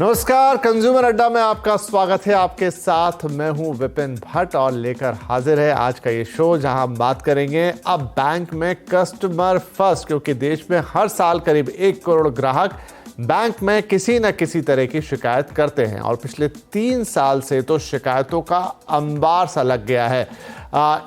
नमस्कार, कंज्यूमर अड्डा में आपका स्वागत है। आपके साथ मैं हूं विपिन भट्ट और लेकर हाजिर है आज का ये शो, जहां हम बात करेंगे अब बैंक में कस्टमर फर्स्ट, क्योंकि देश में हर साल करीब 1 करोड़ ग्राहक बैंक में किसी न किसी तरह की शिकायत करते हैं और पिछले 3 साल से तो शिकायतों का अंबार सा लग गया है।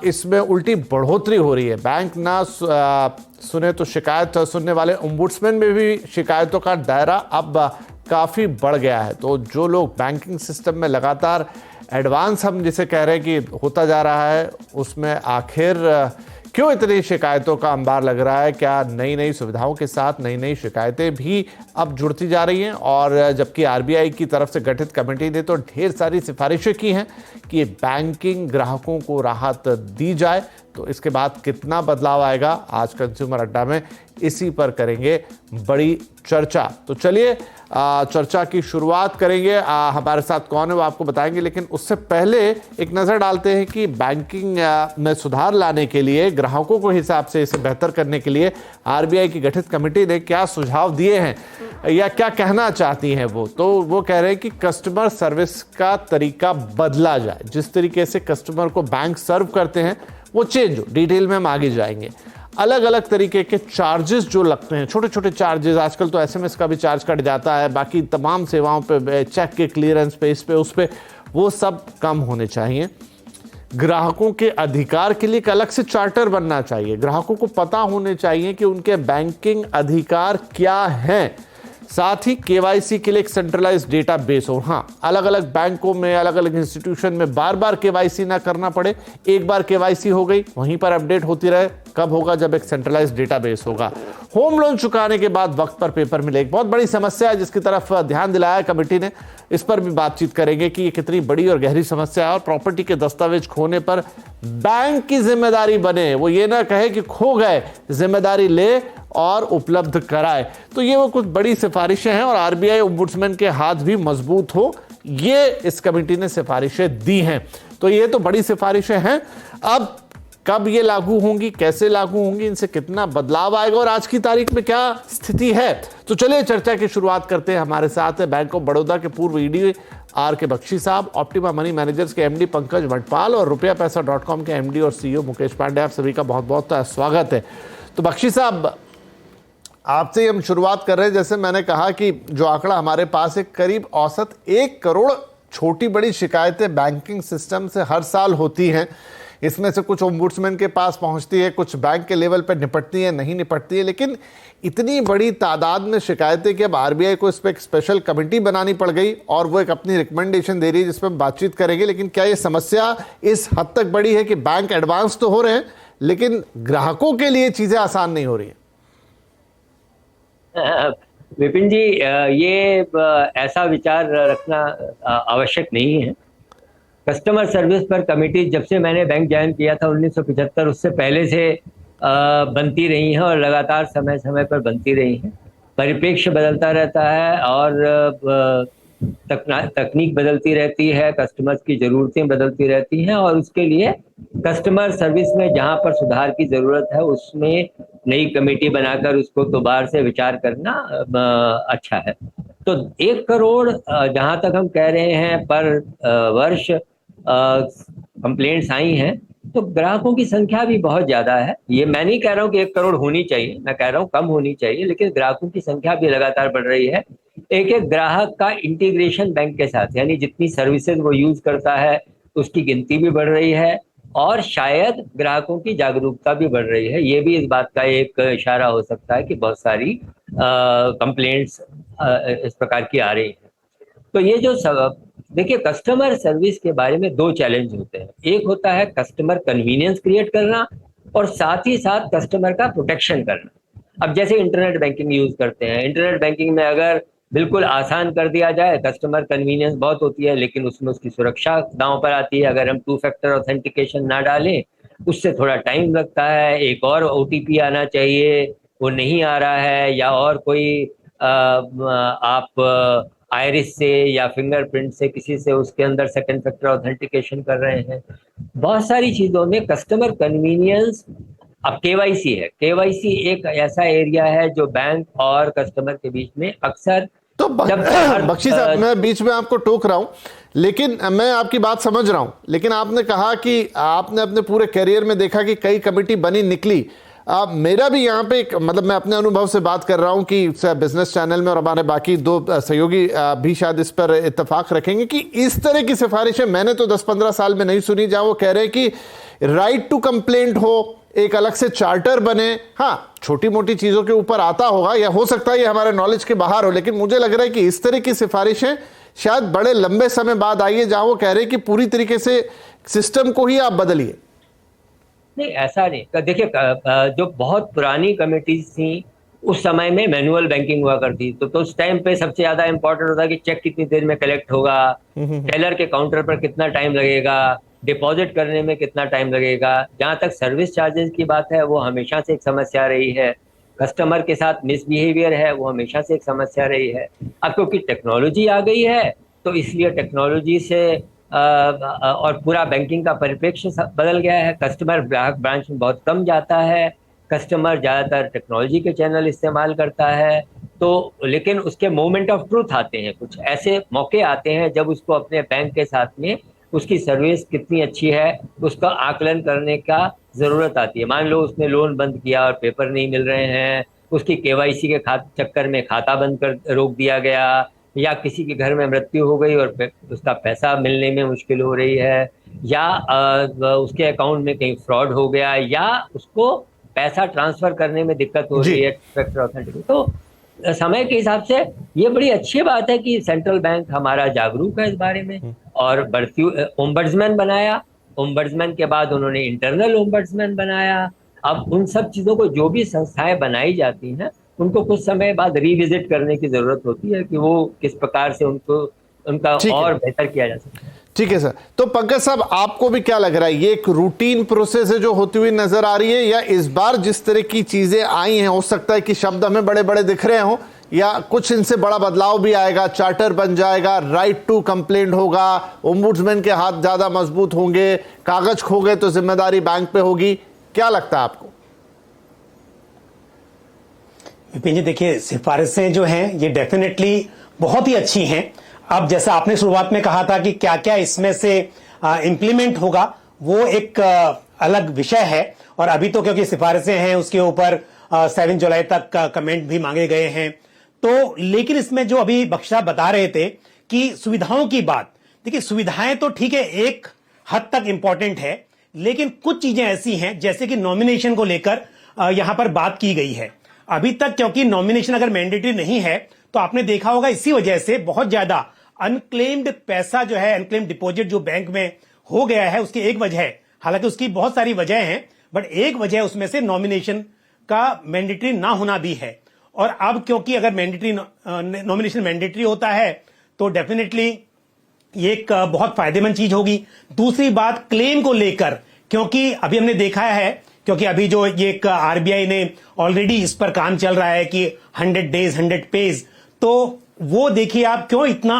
इसमें उल्टी बढ़ोतरी हो रही है। बैंक ना सुने तो शिकायत सुनने वाले ओम्बुड्समैन में भी शिकायतों का दायरा अब काफ़ी बढ़ गया है। तो जो लोग बैंकिंग सिस्टम में लगातार एडवांस, हम जिसे कह रहे हैं कि होता जा रहा है, उसमें आखिर क्यों इतनी शिकायतों का अंबार लग रहा है? क्या नई नई सुविधाओं के साथ नई नई शिकायतें भी अब जुड़ती जा रही हैं? और जबकि आरबीआई की तरफ से गठित कमेटी ने तो ढेर सारी सिफारिशें की हैं कि बैंकिंग ग्राहकों को राहत दी जाए, तो इसके बाद कितना बदलाव आएगा, आज कंज्यूमर अड्डा में इसी पर करेंगे बड़ी चर्चा। तो चलिए चर्चा की शुरुआत करेंगे। हमारे साथ कौन है वो आपको बताएंगे, लेकिन उससे पहले एक नज़र डालते हैं कि बैंकिंग में सुधार लाने के लिए, ग्राहकों को हिसाब से इसे बेहतर करने के लिए आरबीआई की गठित कमेटी ने क्या सुझाव दिए हैं या क्या कहना चाहती हैं वो। तो वो कह रहे हैं कि कस्टमर सर्विस का तरीका बदला जाए। जिस तरीके से कस्टमर को बैंक सर्व करते हैं वो चेंज हो। डिटेल में हम आगे जाएंगे। अलग अलग तरीके के चार्जेस जो लगते हैं, छोटे छोटे चार्जेस, आजकल तो एसएमएस का भी चार्ज कट जाता है, बाकी तमाम सेवाओं पे, चेक के क्लियरेंस पे, इस पे उस पे, वो सब कम होने चाहिए। ग्राहकों के अधिकार के लिए एक अलग से चार्टर बनना चाहिए। ग्राहकों को पता होने चाहिए कि उनके बैंकिंग अधिकार क्या हैं। साथ ही केवाईसी के लिए एक सेंट्रलाइज्ड डेटाबेस हो। हाँ, अलग अलग बैंकों में, अलग अलग इंस्टीट्यूशन में बार बार केवाईसी ना करना पड़े। एक बार केवाईसी हो गई, वहीं पर अपडेट होती रहे। कब होगा? जब एक सेंट्रलाइज्ड डेटाबेस होगा। होम लोन चुकाने के बाद वक्त पर पेपर मिले, एक बहुत बड़ी समस्या है जिसकी तरफ ध्यान दिलाया कमेटी ने। इस पर भी बातचीत करेंगे कि ये कितनी बड़ी और गहरी समस्या है और प्रॉपर्टी के दस्तावेज खोने पर बैंक की जिम्मेदारी बने, वो ये ना कहे कि खो गए, जिम्मेदारी ले और उपलब्ध कराए। तो ये वो कुछ बड़ी सिफारिशें हैं और आरबीआई ओम्बुड्समैन के हाथ भी मजबूत हो, ये इस कमेटी ने सिफारिशें दी हैं। तो ये तो बड़ी सिफारिशें हैं। अब कब ये लागू होंगी, कैसे लागू होंगी, इनसे कितना बदलाव आएगा और आज की तारीख में क्या स्थिति है, तो चलिए चर्चा की शुरुआत करते हैं। हमारे साथ है बैंक ऑफ बड़ौदा के पूर्व ईडी आर के बख्शी साहब, ऑप्टिमा मनी मैनेजर्स के एमडी पंकज वटपाल और rupeapaisa.com के एमडी और सीईओ मुकेश पांडे। आप सभी का बहुत बहुत स्वागत है। तो बख्शी साहब, आपसे ही हम शुरुआत कर रहे हैं। जैसे मैंने कहा कि जो आंकड़ा हमारे पास है, करीब औसत 1 करोड़ छोटी बड़ी शिकायतें बैंकिंग सिस्टम से हर साल होती हैं। इसमें से कुछ ओम्बुड्समैन के पास पहुंचती है, कुछ बैंक के लेवल पर निपटती है, नहीं निपटती है। लेकिन इतनी बड़ी तादाद में शिकायतें कि अब आरबीआई को इस पर एक स्पेशल कमेटी बनानी पड़ गई और वो एक अपनी रिकमेंडेशन दे रही है जिस पर हम बातचीत करेंगे। लेकिन क्या ये समस्या इस हद तक बड़ी है कि बैंक एडवांस तो हो रहे हैं लेकिन ग्राहकों के लिए चीजें आसान नहीं हो रही हैं? विपिन जी, ये ऐसा विचार रखना आवश्यक नहीं है। कस्टमर सर्विस पर कमेटी जब से मैंने बैंक ज्वाइन किया था 1975, उससे पहले से बनती रही हैं और लगातार समय समय पर बनती रही हैं। परिप्रेक्ष्य बदलता रहता है और तकनीक बदलती रहती है, कस्टमर्स की ज़रूरतें बदलती रहती हैं और उसके लिए कस्टमर सर्विस में जहां पर सुधार की ज़रूरत है उसमें नई कमेटी बनाकर उसको दोबारा से विचार करना अच्छा है। तो 1 करोड़ जहां तक हम कह रहे हैं पर वर्ष कंप्लेंट्स आई हैं, तो ग्राहकों की संख्या भी बहुत ज्यादा है। ये मैं नहीं कह रहा हूँ कि 1 करोड़ होनी चाहिए, मैं कह रहा हूँ कम होनी चाहिए, लेकिन ग्राहकों की संख्या भी लगातार बढ़ रही है। एक एक ग्राहक का इंटीग्रेशन बैंक के साथ, यानी जितनी सर्विसेज वो यूज करता है उसकी गिनती भी बढ़ रही है और शायद ग्राहकों की जागरूकता भी बढ़ रही है। ये भी इस बात का एक इशारा हो सकता है कि बहुत सारी कंप्लेंट्स इस प्रकार की आ रही है। तो ये जो देखिए, कस्टमर सर्विस के बारे में 2 चैलेंज होते हैं। एक होता है कस्टमर कन्वीनियंस क्रिएट करना और साथ ही साथ कस्टमर का प्रोटेक्शन करना। अब जैसे इंटरनेट बैंकिंग यूज करते हैं, इंटरनेट बैंकिंग में अगर बिल्कुल आसान कर दिया जाए, कस्टमर कन्वीनियंस बहुत होती है, लेकिन उसमें उसकी सुरक्षा दांव पर आती है। अगर हम 2 फैक्टर ऑथेंटिकेशन ना डालें, उससे थोड़ा टाइम लगता है, एक और ओटीपी आना चाहिए, वो नहीं आ रहा है, या और कोई आप आयरिस से या फिंगरप्रिंट से किसी से उसके अंदर सेकंड फैक्टर ऑथेंटिकेशन कर रहे हैं। बहुत सारी चीजों में कस्टमर कन्वीनियंस। अब केवाईसी है, केवाईसी एक ऐसा एरिया है जो बैंक और कस्टमर के बीच में अक्सर तो बख्शी साहब, मैं बीच में आपको टोक रहा हूं, लेकिन मैं आपकी बात समझ रहा हूं, लेकिन आपने कहा कि आपने अपने पूरे करियर में देखा कि कई कमेटी बनी निकली। मेरा भी यहाँ पे मतलब मैं अपने अनुभव से बात कर रहा हूँ कि बिजनेस चैनल में और हमारे बाकी दो सहयोगी भी शायद इस पर इत्तेफाक रखेंगे कि इस तरह की सिफारिशें मैंने तो 10-15 साल में नहीं सुनी, जहाँ वो कह रहे हैं कि राइट टू कंप्लेंट हो, एक अलग से चार्टर बने। हाँ, छोटी मोटी चीजों के ऊपर आता होगा, या हो सकता है ये हमारे नॉलेज के बाहर हो, लेकिन मुझे लग रहा है कि इस तरह की सिफारिशें शायद बड़े लंबे समय बाद आई है, जहां वो कह रहे हैं कि पूरी तरीके से सिस्टम को ही आप बदलिए। नहीं, ऐसा नहीं। देखिए, जो बहुत पुरानी कमिटीज थी उस समय में मैनुअल बैंकिंग हुआ करती, तो उस टाइम पे सबसे ज्यादा इंपॉर्टेंट होता कि चेक कितनी देर में कलेक्ट होगा, टेलर के काउंटर पर कितना टाइम लगेगा, डिपॉजिट करने में कितना टाइम लगेगा। जहां तक सर्विस चार्जेस की बात है, वो हमेशा से एक समस्या रही है। कस्टमर के साथ मिसबिहेवियर है, वो हमेशा से एक समस्या रही है। अब क्योंकि टेक्नोलॉजी आ गई है, तो इसलिए टेक्नोलॉजी से और पूरा बैंकिंग का परिप्रेक्ष्य बदल गया है। कस्टमर ग्राहक ब्रांच में बहुत कम जाता है, कस्टमर ज़्यादातर टेक्नोलॉजी के चैनल इस्तेमाल करता है। तो लेकिन उसके मोमेंट ऑफ ट्रूथ आते हैं, कुछ ऐसे मौके आते हैं जब उसको अपने बैंक के साथ में उसकी सर्विस कितनी अच्छी है उसका आकलन करने का ज़रूरत आती है। मान लो उसने लोन बंद किया और पेपर नहीं मिल रहे हैं, उसकी केवाईसी के चक्कर में खाता बंद कर रोक दिया गया, या किसी के घर में मृत्यु हो गई और उसका पैसा मिलने में मुश्किल हो रही है, या उसके अकाउंट में कहीं फ्रॉड हो गया, या उसको पैसा ट्रांसफर करने में दिक्कत हो रही है फैक्टर ऑथेंटिकेशन। तो समय के हिसाब से ये बड़ी अच्छी बात है कि सेंट्रल बैंक हमारा जागरूक है इस बारे में, और बढ़ती ओम्बड्समैन बनाया। ओम्बड्समैन के बाद उन्होंने इंटरनल ओम्बड्समैन बनाया। अब उन सब चीजों को जो भी संस्थाएं बनाई जाती हैं उनको कुछ समय बाद रिविजिट करने की जरूरत होती है कि वो किस प्रकार से उनका और बेहतर किया जा सकता है। ठीक है सर। तो पंकज साहब, आपको भी क्या लग रहा है, ये एक रूटीन प्रोसेस है जो होती हुई नजर आ रही है, या इस बार जिस तरह की चीजें आई हैं हो सकता है कि शब्द हमें बड़े बड़े दिख रहे हों, या कुछ इनसे बड़ा बदलाव भी आएगा, चार्टर बन जाएगा, राइट टू कंप्लेंट होगा, ओम्बुड्समैन के हाथ ज्यादा मजबूत होंगे, कागज खो गए तो जिम्मेदारी बैंक पे होगी? क्या लगता है आपको? विपिन जी, देखिए, सिफारिशें जो हैं ये डेफिनेटली बहुत ही अच्छी हैं। अब जैसा आपने शुरुआत में कहा था कि क्या क्या इसमें से इंप्लीमेंट होगा, वो एक अलग विषय है। और अभी तो क्योंकि सिफारिशें हैं उसके ऊपर 7 जुलाई तक कमेंट भी मांगे गए हैं। तो लेकिन इसमें जो अभी बख्शा बता रहे थे कि सुविधाओं की बात, देखिए सुविधाएं तो ठीक है एक हद तक इंपॉर्टेंट है, लेकिन कुछ चीजें ऐसी हैं जैसे कि नॉमिनेशन को लेकर यहां पर बात की गई है। अभी तक क्योंकि नॉमिनेशन अगर मैंडेटरी नहीं है तो आपने देखा होगा इसी वजह से बहुत ज्यादा अनक्लेम्ड पैसा जो है, अनक्लेम्ड डिपॉजिट जो बैंक में हो गया है, उसकी एक वजह है, हालांकि उसकी बहुत सारी वजह हैं, बट एक वजह उसमें से नॉमिनेशन का मैंडेटरी ना होना भी है। और अब क्योंकि अगर नॉमिनेशन मैंडेटरी होता है तो डेफिनेटली ये एक बहुत फायदेमंद चीज होगी। दूसरी बात क्लेम को लेकर, क्योंकि अभी हमने देखा है, क्योंकि अभी जो ये एक आरबीआई ने ऑलरेडी इस पर काम चल रहा है कि 100 डेज 100 पेज, तो वो देखिए आप क्यों इतना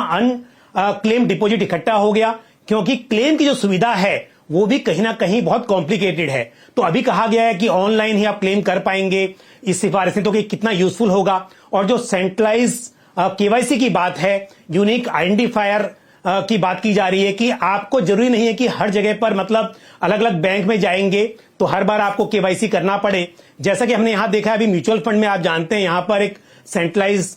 क्लेम डिपॉजिट इकट्ठा हो गया, क्योंकि क्लेम की जो सुविधा है वो भी कहीं ना कहीं बहुत कॉम्प्लिकेटेड है। तो अभी कहा गया है कि ऑनलाइन ही आप क्लेम कर पाएंगे इस सिफारिश से, तो कि कितना यूजफुल होगा। और जो सेंट्रलाइज केवाईसी की बात है, यूनिक आइडेंटिफायर की बात की जा रही है कि आपको जरूरी नहीं है कि हर जगह पर मतलब अलग अलग बैंक में जाएंगे तो हर बार आपको केवाईसी करना पड़े। जैसा कि हमने यहां देखा है, अभी म्यूचुअल फंड में आप जानते हैं यहां पर एक सेंट्रलाइज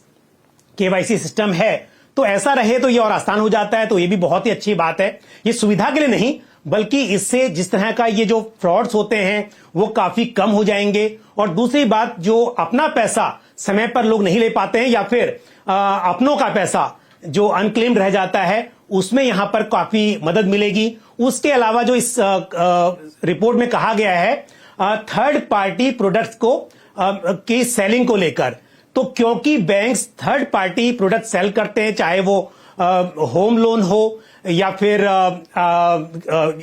केवाईसी सिस्टम है, तो ऐसा रहे तो ये और आसान हो जाता है। तो ये भी बहुत ही अच्छी बात है। ये सुविधा के लिए नहीं, बल्कि इससे जिस तरह का ये जो फ्रॉड्स होते हैं वो काफी कम हो जाएंगे। और दूसरी बात, जो अपना पैसा समय पर लोग नहीं ले पाते हैं या फिर अपनों का पैसा जो अनक्लेम्ड रह जाता है, उसमें यहां पर काफी मदद मिलेगी। उसके अलावा जो इस रिपोर्ट में कहा गया है थर्ड पार्टी प्रोडक्ट्स को की सेलिंग को लेकर, तो क्योंकि banks third party product sell करते हैं, चाहे वो होम लोन हो या फिर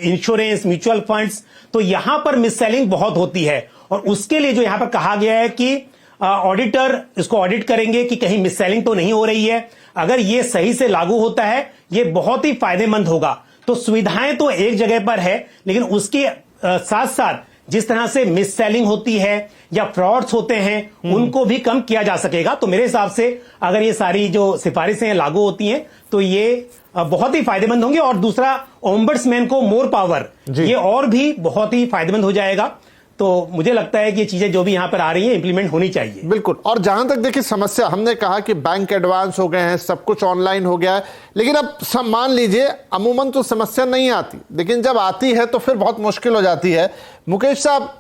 इंश्योरेंस, म्यूचुअल फंड्स, तो यहां पर मिस सेलिंग बहुत होती है। और उसके लिए जो यहां पर कहा गया है कि ऑडिटर इसको ऑडिट करेंगे कि कहीं मिस सेलिंग तो नहीं हो रही है। अगर ये सही से लागू होता है ये बहुत ही फायदेमंद होगा। तो सुविधाएं तो एक जगह पर है, लेकिन उसके साथ साथ जिस तरह से मिस सेलिंग होती है या फ्रॉड्स होते हैं उनको भी कम किया जा सकेगा। तो मेरे हिसाब से अगर ये सारी जो सिफारिशें लागू होती हैं तो ये बहुत ही फायदेमंद होंगे। और दूसरा, ओम्बड्समैन को मोर पावर, ये और भी बहुत ही फायदेमंद हो जाएगा। तो मुझे लगता है कि ये चीजें जो भी यहां पर आ रही हैं इंप्लीमेंट होनी चाहिए। बिल्कुल। और जहां तक देखिए समस्या, हमने कहा कि बैंक एडवांस हो गए हैं, सब कुछ ऑनलाइन हो गया है, लेकिन अब सब मान लीजिए अमूमन तो समस्या नहीं आती, लेकिन जब आती है तो फिर बहुत मुश्किल हो जाती है। मुकेश साहब,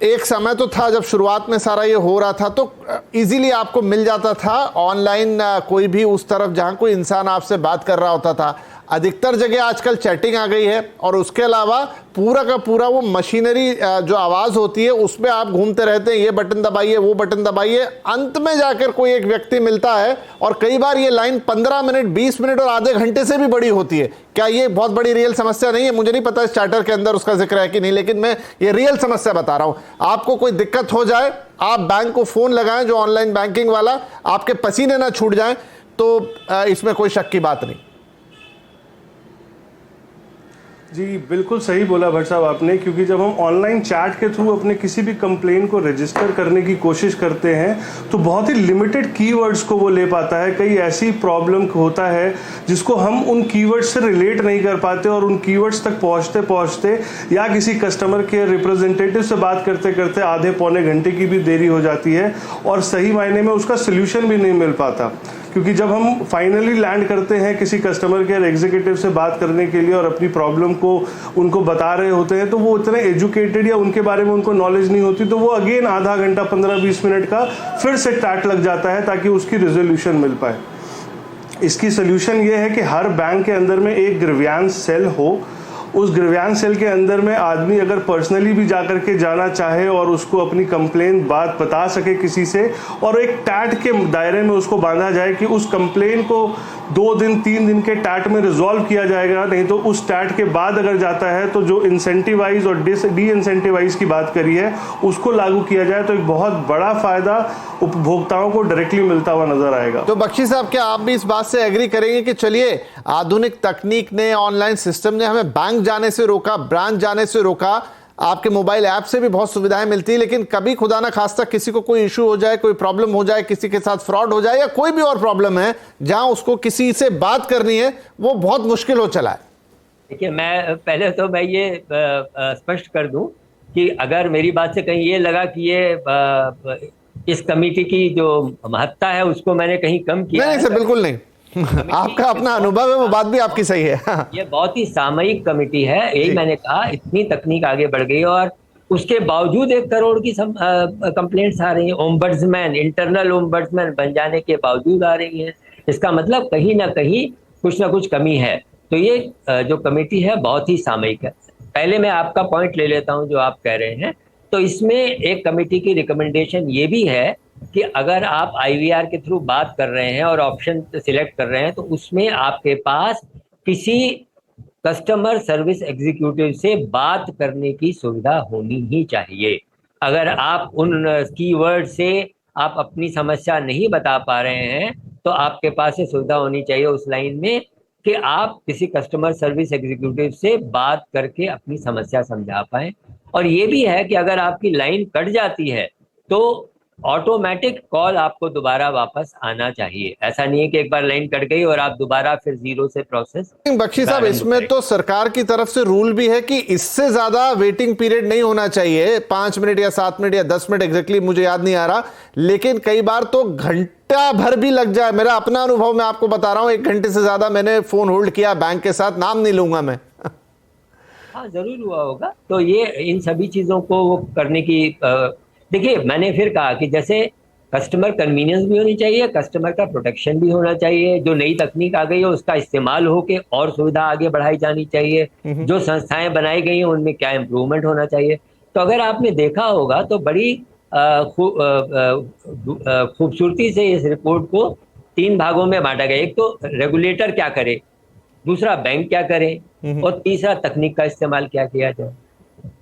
एक समय तो था जब शुरुआत में सारा ये हो रहा था तो इजीली आपको मिल जाता था ऑनलाइन कोई भी उस तरफ जहां कोई इंसान आपसे बात कर रहा होता था। अधिकतर जगह आजकल चैटिंग आ गई है और उसके अलावा पूरा का पूरा वो मशीनरी जो आवाज होती है उसमें आप घूमते रहते हैं, ये बटन दबाइए वो बटन दबाइए, अंत में जाकर कोई एक व्यक्ति मिलता है और कई बार ये लाइन 15 मिनट 20 मिनट और आधे घंटे से भी बड़ी होती है। क्या ये बहुत बड़ी रियल समस्या नहीं है? मुझे नहीं पता इस चार्टर के अंदर उसका जिक्र है कि नहीं, लेकिन मैं ये रियल समस्या बता रहा हूं। आपको कोई दिक्कत हो जाए, आप बैंक को फोन लगाएं जो ऑनलाइन बैंकिंग वाला, आपके पसीने ना छूट जाए, तो इसमें कोई शक की बात नहीं। जी बिल्कुल सही बोला भट्ट साहब आपने, क्योंकि जब हम ऑनलाइन चैट के थ्रू अपने किसी भी कंप्लेन को रजिस्टर करने की कोशिश करते हैं तो बहुत ही लिमिटेड कीवर्ड्स को वो ले पाता है। कई ऐसी प्रॉब्लम होता है जिसको हम उन कीवर्ड्स से रिलेट नहीं कर पाते और उन कीवर्ड्स तक पहुंचते पहुंचते या किसी कस्टमर केयर रिप्रेजेंटेटिव से बात करते करते आधे पौने घंटे की भी देरी हो जाती है और सही मायने में उसका सोल्यूशन भी नहीं मिल पाता। क्योंकि जब हम फाइनली लैंड करते हैं किसी कस्टमर केयर एग्जीक्यूटिव से बात करने के लिए और अपनी प्रॉब्लम को उनको बता रहे होते हैं तो वो इतने एजुकेटेड या उनके बारे में उनको नॉलेज नहीं होती, तो वो अगेन आधा घंटा 15-20 मिनट का फिर से टैट लग जाता है ताकि उसकी रिजोल्यूशन मिल पाए। इसकी सोल्यूशन ये है कि हर बैंक के अंदर में एक ग्रीवियंस सेल हो। उस ग्रीवियंस सेल के अंदर में आदमी अगर पर्सनली भी जाकर के जाना चाहे और उसको अपनी कंप्लेन बात बता सके किसी से, और एक टैट के दायरे में उसको बांधा जाए कि उस कंप्लेन को 2 दिन 3 दिन के टैट में रिजॉल्व किया जाएगा। नहीं तो उस टैट के बाद अगर जाता है तो जो इंसेंटिवाइज और डी इंसेंटिवाइज की बात करी है उसको लागू किया जाए तो एक बहुत बड़ा फायदा उपभोक्ताओं को डायरेक्टली मिलता हुआ नजर आएगा। तो बख्शी साहब, क्या आप भी इस बात से एग्री करेंगे कि चलिए आधुनिक तकनीक ने, ऑनलाइन सिस्टम ने हमें बैंक जाने से रोका, ब्रांच जाने से रोका, आपके मोबाइल ऐप से भी बहुत सुविधाएं मिलती है, लेकिन कभी खुदा ना खास्ता किसी को कोई इशू हो जाए, कोई प्रॉब्लम हो जाए, किसी के साथ फ्रॉड हो जाए या कोई भी और प्रॉब्लम है जहां उसको किसी से बात करनी है, वो बहुत मुश्किल हो चला है। देखिए, मैं ये स्पष्ट कर दूं कि अगर मेरी बात से कहीं ये लगा कि ये इस कमेटी की जो महत्ता है उसको मैंने कहीं कम किया, नहीं सर, बिल्कुल नहीं। आपका अपना अनुभव है, वो बात भी आपकी सही है। ये बहुत ही सामयिक कमेटी है, यही मैंने कहा। इतनी तकनीक आगे बढ़ गई और उसके बावजूद 1 करोड़ की कंप्लेंट्स आ रही हैं। ओम्बड्समैन, इंटरनल ओम्बड्समैन बन जाने के बावजूद आ रही हैं। इसका मतलब कहीं ना कहीं कुछ ना कुछ कमी है। तो ये जो कमेटी है बहुत ही सामयिक है। पहले मैं आपका पॉइंट ले लेता हूं जो आप कह रहे हैं। तो इसमें एक कमेटी की रिकमेंडेशन ये भी है कि अगर आप IVR के थ्रू बात कर रहे हैं और ऑप्शन सिलेक्ट कर रहे हैं तो उसमें आपके पास किसी कस्टमर सर्विस एग्जीक्यूटिव से बात करने की सुविधा होनी ही चाहिए। अगर आप उन कीवर्ड से आप अपनी समस्या नहीं बता पा रहे हैं तो आपके पास ये सुविधा होनी चाहिए उस लाइन में कि आप किसी कस्टमर सर्विस एग्जीक्यूटिव से बात करके अपनी समस्या समझा पाएं। और ये भी है कि अगर आपकी लाइन कट जाती है तो ऑटोमेटिक कॉल आपको दोबारा वापस आना चाहिए। ऐसा नहीं है कि एक बार लाइन कट गई और आप दोबारा फिर जीरो से प्रोसेस। बख्शी साहब, इसमें तो सरकार की तरफ से रूल भी है कि इससे ज्यादा वेटिंग पीरियड नहीं होना चाहिए, 5 मिनट या 7 मिनट या 10 मिनट, एग्जैक्टली मुझे याद नहीं आ रहा, लेकिन कई बार तो घंटा भर भी लग जाए। मेरा अपना अनुभव मैं आपको बता रहा हूं, 1 घंटे से ज्यादा मैंने फोन होल्ड किया बैंक के साथ, नाम नहीं लूंगा मैं। हाँ, जरूर हुआ होगा। तो ये इन सभी चीजों को वो करने की देखिए, मैंने फिर कहा कि जैसे कस्टमर कन्वीनियंस भी होनी चाहिए, कस्टमर का प्रोटेक्शन भी होना चाहिए। जो नई तकनीक आ गई है उसका इस्तेमाल होके और सुविधा आगे बढ़ाई जानी चाहिए। जो संस्थाएं बनाई गई हैं उनमें क्या इम्प्रूवमेंट होना चाहिए। तो अगर आपने देखा होगा तो बड़ी खूबसूरती से इस रिपोर्ट को 3 भागों में बांटा गया। एक तो रेगुलेटर क्या करे, दूसरा बैंक क्या करे और तीसरा तकनीक का इस्तेमाल क्या किया जाए।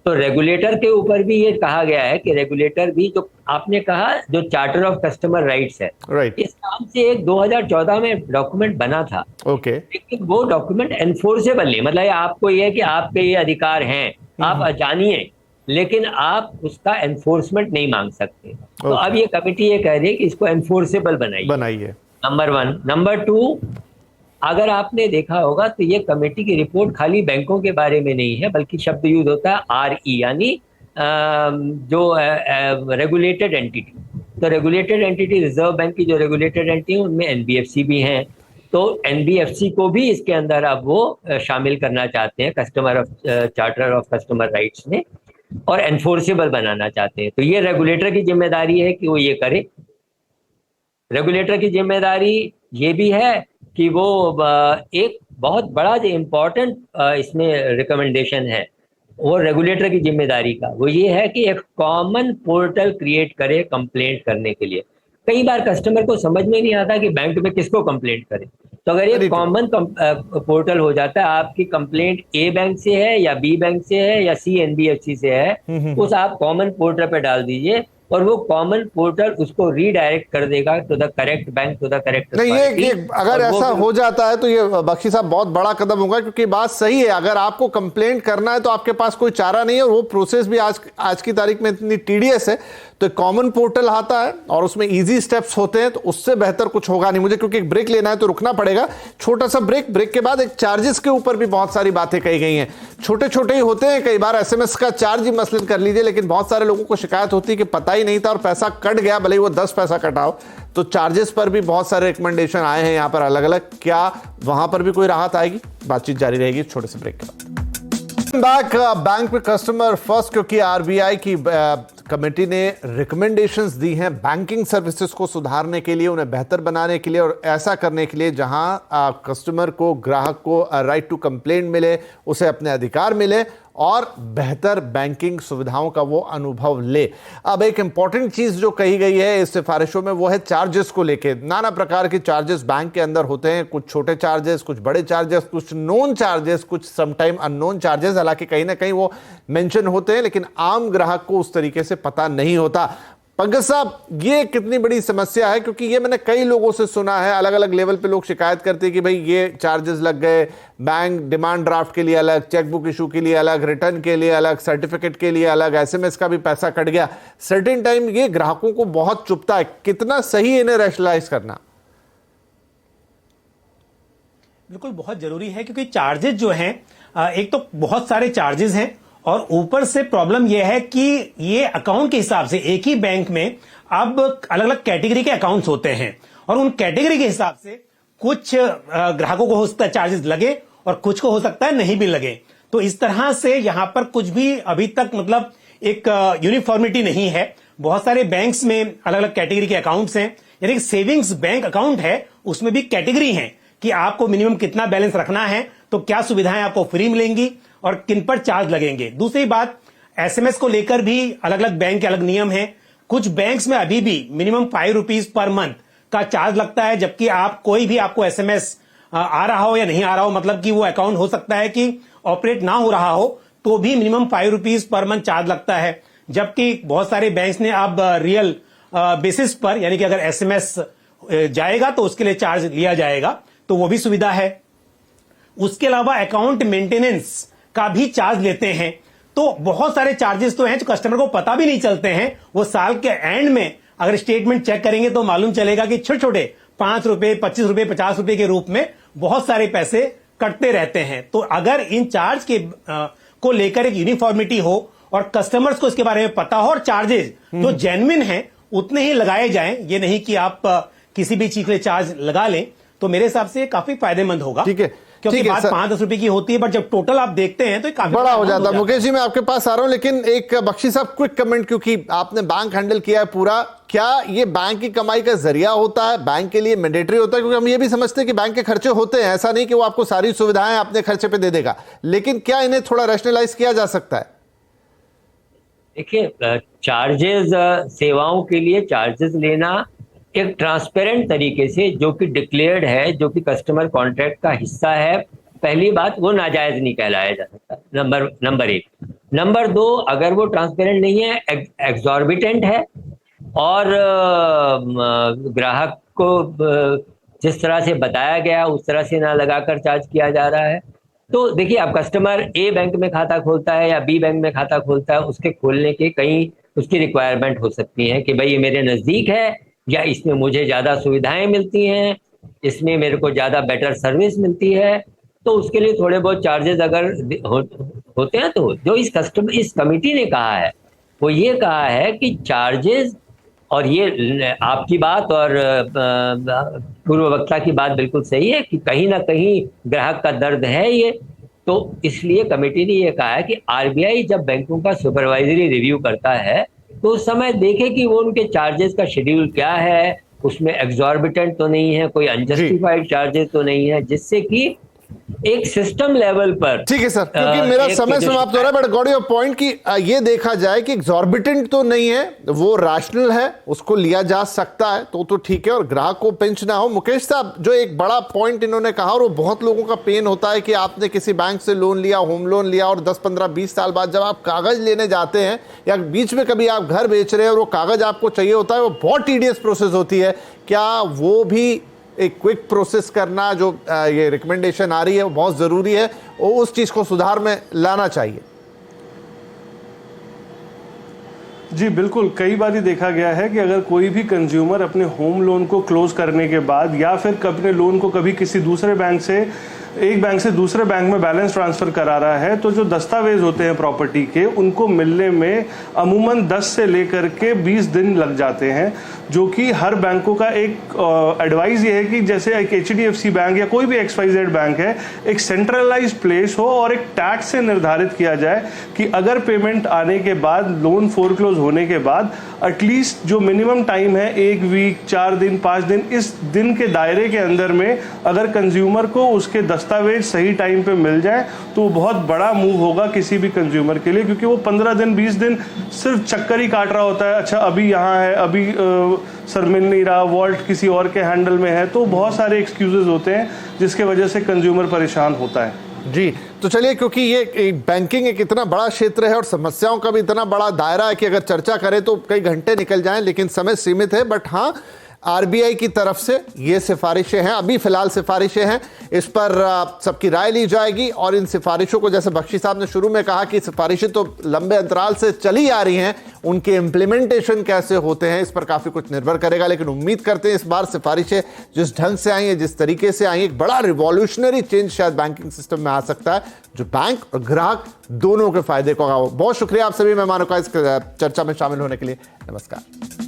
तो रेगुलेटर के ऊपर भी ये कहा गया है कि रेगुलेटर भी, जो आपने कहा जो चार्टर ऑफ कस्टमर राइट्स है, इस नाम से एक 2014 में डॉक्यूमेंट बना था। लेकिन वो डॉक्यूमेंट एनफोर्सेबल नहीं, मतलब आपको ये है कि आपके ये अधिकार हैं, आप जानिए लेकिन आप उसका एनफोर्समेंट नहीं मांग सकते। तो अब ये कमेटी ये कह रही है कि इसको एनफोर्सेबल बनाइए, नंबर 1। नंबर 2, अगर आपने देखा होगा तो ये कमेटी की रिपोर्ट खाली बैंकों के बारे में नहीं है, बल्कि शब्द यूज होता है RE, यानी जो रेगुलेटेड एंटिटी। तो रेगुलेटेड एंटिटी, रिजर्व बैंक की जो रेगुलेटेड एंटिटी है उनमें NBFC भी हैं। तो NBFC को भी इसके अंदर अब वो शामिल करना चाहते हैं चार्टर ऑफ कस्टमर राइट्स में, और एनफोर्सेबल बनाना चाहते हैं। तो ये रेगुलेटर की जिम्मेदारी है कि वो ये करे। रेगुलेटर की जिम्मेदारी ये भी है कि वो एक बहुत बड़ा जो इम्पोर्टेंट इसमें रिकमेंडेशन है वो रेगुलेटर की जिम्मेदारी का, वो ये है कि एक कॉमन पोर्टल क्रिएट करे कंप्लेंट करने के लिए। कई बार कस्टमर को समझ में नहीं आता कि बैंक में किसको कंप्लेंट करे। तो अगर ये कॉमन पोर्टल हो जाता है, आपकी कंप्लेंट A बैंक से है या B बैंक से है या C NBFC से है, उस आप कॉमन पोर्टल पे डाल दीजिए और वो कॉमन पोर्टल उसको रीडायरेक्ट कर देगा to the correct bank, to the correct. नहीं, ये अगर ऐसा हो जाता है तो ये बख्शी साहब बहुत बड़ा कदम होगा, क्योंकि बात सही है। अगर आपको कंप्लेंट करना है तो आपके पास कोई चारा नहीं है, और वो प्रोसेस भी आज की तारीख में इतनी टीडियस है। तो कॉमन पोर्टल आता है और उसमें इजी स्टेप्स होते हैं, तो उससे बेहतर कुछ होगा नहीं। मुझे क्योंकि एक ब्रेक लेना है तो रुकना पड़ेगा, छोटा सा ब्रेक के बाद एक चार्जेस के ऊपर भी बहुत सारी बातें कही गई हैं। छोटे छोटे ही होते हैं, कई बार SMS का चार्ज ही मसलन कर लीजिए, लेकिन बहुत सारे लोगों को शिकायत होती है कि पता ही नहीं था और पैसा कट गया, भले ही वो 10 पैसा कटा हो। तो चार्जेस पर भी बहुत सारे रिकमेंडेशन आए हैं यहाँ पर अलग अलग। क्या वहां पर भी कोई राहत आएगी? बातचीत जारी रहेगी छोटे से ब्रेक के बाद। बैंक में कस्टमर फर्स्ट, क्योंकि RBI की कमेटी ने रिकमेंडेशंस दी हैं बैंकिंग सर्विसेज को सुधारने के लिए, उन्हें बेहतर बनाने के लिए, और ऐसा करने के लिए जहां कस्टमर को, ग्राहक को राइट टू कंप्लेंट मिले, उसे अपने अधिकार मिले और बेहतर बैंकिंग सुविधाओं का वो अनुभव ले। अब एक इंपॉर्टेंट चीज जो कही गई है इस सिफारिशों में वो है चार्जेस को लेके। नाना प्रकार के चार्जेस बैंक के अंदर होते हैं, कुछ छोटे चार्जेस, कुछ बड़े चार्जेस, कुछ नोन चार्जेस, कुछ समटाइम अननोन चार्जेस। हालांकि कहीं ना कहीं वो मेंशन होते हैं, लेकिन आम ग्राहक को उस तरीके से पता नहीं होता। पंकज साहब, ये कितनी बड़ी समस्या है? क्योंकि ये मैंने कई लोगों से सुना है, अलग अलग लेवल पे लोग शिकायत करते हैं कि भाई ये चार्जेस लग गए, बैंक डिमांड ड्राफ्ट के लिए अलग, चेकबुक इशू के लिए अलग, रिटर्न के लिए अलग, सर्टिफिकेट के लिए अलग, SMS का भी पैसा कट गया। सर्टेन टाइम ये ग्राहकों को बहुत चुभता है। कितना सही इन्हें रैशनलाइज करना? बिल्कुल बहुत जरूरी है, क्योंकि चार्जेस जो हैं, एक तो बहुत सारे चार्जेस हैं, और ऊपर से प्रॉब्लम यह है कि ये अकाउंट के हिसाब से एक ही बैंक में अब अलग अलग कैटेगरी के अकाउंट्स होते हैं, और उन कैटेगरी के हिसाब से कुछ ग्राहकों को हो सकता है चार्जेस लगे और कुछ को हो सकता है नहीं भी लगे। तो इस तरह से यहां पर कुछ भी अभी तक मतलब एक यूनिफॉर्मिटी नहीं है। बहुत सारे बैंक्स में अलग अलग कैटेगरी के अकाउंट्स हैं, यानी कि सेविंग्स बैंक अकाउंट है उसमें भी कैटेगरी है कि आपको मिनिमम कितना बैलेंस रखना है, तो क्या सुविधाएं आपको फ्री मिलेंगी और किन पर चार्ज लगेंगे। दूसरी बात, SMS को लेकर भी अलग अलग बैंक के अलग नियम हैं। कुछ बैंक्स में अभी भी मिनिमम ₹5 पर मंथ का चार्ज लगता है, जबकि आप कोई भी आपको SMS आ रहा हो या नहीं आ रहा हो, मतलब कि वो अकाउंट हो सकता है कि ऑपरेट ना हो रहा हो, तो भी मिनिमम ₹5 पर मंथ चार्ज लगता है। जबकि बहुत सारे बैंक्स ने अब रियल बेसिस पर, यानी कि अगर SMS जाएगा तो उसके लिए चार्ज लिया जाएगा, तो वो भी सुविधा है। उसके अलावा अकाउंट मेंटेनेंस का भी चार्ज लेते हैं। तो बहुत सारे चार्जेस तो हैं जो कस्टमर को पता भी नहीं चलते हैं। वो साल के एंड में अगर स्टेटमेंट चेक करेंगे तो मालूम चलेगा कि छोटे छोटे ₹5, ₹25, ₹50 के रूप में बहुत सारे पैसे कटते रहते हैं। तो अगर इन चार्ज के को लेकर एक यूनिफॉर्मिटी हो और कस्टमर्स को इसके बारे में पता हो, और चार्जेस जो जेन्युइन हैं उतने ही लगाए जाएं, ये नहीं कि आप किसी भी चीज के लिए चार्ज लगा लें, तो मेरे हिसाब से काफी फायदेमंद होगा। ठीक है, क्योंकि बात 5-10 रुपए की होती है, बट जब टोटल आप देखते हैं तो काफी बड़ा हो जाता है। मुकेश जी, मैं आपके पास आ रहा हूं, लेकिन एक बख्शी साहब क्विक कमेंट, क्योंकि आपने बैंक हैंडल किया है पूरा। क्या ये बैंक की कमाई का जरिया होता है, बैंक के लिए मैंडेटरी होता है? क्योंकि हम ये भी समझते हैं कि बैंक के खर्चे होते हैं, ऐसा नहीं कि वो आपको सारी सुविधाएं अपने खर्चे पे दे देगा, लेकिन क्या इन्हें थोड़ा रैशनलाइज किया जा सकता है? देखिए, चार्जेस, सेवाओं के लिए चार्जेस लेना एक ट्रांसपेरेंट तरीके से, जो कि डिक्लेयर्ड है, जो कि कस्टमर कॉन्ट्रैक्ट का हिस्सा है, पहली बात वो नाजायज नहीं कहलाया जा सकता, नंबर 1। नंबर 2, अगर वो ट्रांसपेरेंट नहीं है, एग्जॉर्बिटेंट है, और ग्राहक को जिस तरह से बताया गया उस तरह से ना लगाकर चार्ज किया जा रहा है, तो देखिए, अब कस्टमर ए बैंक में खाता खोलता है या बी बैंक में खाता खोलता है, उसके खोलने के कई उसकी रिक्वायरमेंट हो सकती है कि भाई ये मेरे नज़दीक है, या इसमें मुझे ज़्यादा सुविधाएं मिलती हैं, इसमें मेरे को ज़्यादा बेटर सर्विस मिलती है। तो उसके लिए थोड़े बहुत चार्जेस अगर होते हैं, तो जो इस कमेटी ने कहा है वो ये कहा है कि चार्जेस, और ये आपकी बात और पूर्व वक्ता की बात बिल्कुल सही है कि कहीं ना कहीं ग्राहक का दर्द है ये। तो इसलिए कमेटी ने ये कहा है कि आरबीआई जब बैंकों का सुपरवाइजरी रिव्यू करता है तो उस समय देखे कि वो उनके चार्जेस का शेड्यूल क्या है, उसमें एग्जॉर्बिटेंट तो नहीं है, कोई अनजस्टिफाइड चार्जेस तो नहीं है, जिससे कि एक सिस्टम लेवल पर। ठीक है सर, क्योंकि मेरा समय समाप्त हो रहा है, बट गॉट योर पॉइंट कि ये देखा जाए कि एग्जॉर्बिटेंट तो नहीं है, वो रैशनल है, उसको लिया जा सकता है, तो ठीक है, और ग्राहक को पिंच ना हो। मुकेश साहब, जो एक बड़ा पॉइंट इन्होंने कहा, और वो बहुत लोगों का पेन होता है कि आपने किसी बैंक से लोन लिया, होम लोन लिया, और 10, 15, 20 साल बाद जब आप कागज लेने जाते हैं या बीच में कभी आप घर बेच रहे हैं और वो कागज आपको चाहिए होता है, वो बहुत टीडियस प्रोसेस होती है। क्या वो भी एक क्विक प्रोसेस करना, जो ये रिकमेंडेशन आ रही है, वो बहुत ज़रूरी है, और उस चीज़ को सुधार में लाना चाहिए? जी बिल्कुल, कई बार ही देखा गया है कि अगर कोई भी कंज्यूमर अपने होम लोन को क्लोज करने के बाद या फिर अपने लोन को कभी किसी दूसरे बैंक से, एक बैंक से दूसरे बैंक में बैलेंस ट्रांसफर करा रहा है, तो जो दस्तावेज होते हैं प्रॉपर्टी के, उनको मिलने में अमूमन 10 से लेकर के 20 दिन लग जाते हैं, जो कि हर बैंकों का एक एडवाइस ये है कि जैसे एक HDFC बैंक या कोई भी XYZ बैंक है, एक सेंट्रलाइज्ड प्लेस हो और एक टैक्स से निर्धारित किया जाए कि अगर पेमेंट आने के बाद, लोन फोरक्लोज होने के बाद, एटलीस्ट जो मिनिमम टाइम है 1 वीक, 4 दिन, 5 दिन, इस दिन के दायरे के अंदर में अगर कंज्यूमर को उसके दस्तावेज सही टाइम पे मिल जाए तो वो बहुत बड़ा मूव होगा किसी भी कंज्यूमर के लिए, क्योंकि वो 15 दिन 20 दिन सिर्फ चक्कर ही काट रहा होता है। अच्छा अभी यहाँ है, अभी सर मिल नहीं रहा, वॉल्ट किसी और के हैंडल में है, तो बहुत सारे एक्सक्यूजेज होते हैं जिसके वजह से कंज्यूमर परेशान होता है। जी, तो चलिए, क्योंकि ये बैंकिंग एक इतना बड़ा क्षेत्र है और समस्याओं का भी इतना बड़ा दायरा है कि अगर चर्चा करें तो कई घंटे निकल जाएं, लेकिन समय सीमित है। बट हाँ, आरबीआई की तरफ से ये सिफारिशें हैं, अभी फिलहाल सिफारिशें हैं, इस पर सबकी राय ली जाएगी, और इन सिफारिशों को, जैसे बख्शी साहब ने शुरू में कहा कि सिफारिशें तो लंबे अंतराल से चली आ रही हैं, उनके इम्प्लीमेंटेशन कैसे होते हैं इस पर काफी कुछ निर्भर करेगा। लेकिन उम्मीद करते हैं इस बार सिफारिशें जिस ढंग से आई है, जिस तरीके से आई, एक बड़ा रिवॉल्यूशनरी चेंज शायद बैंकिंग सिस्टम में आ सकता है, जो बैंक और ग्राहक दोनों के फायदे को होगा। बहुत शुक्रिया आप सभी मेहमानों का इस चर्चा में शामिल होने के लिए। नमस्कार।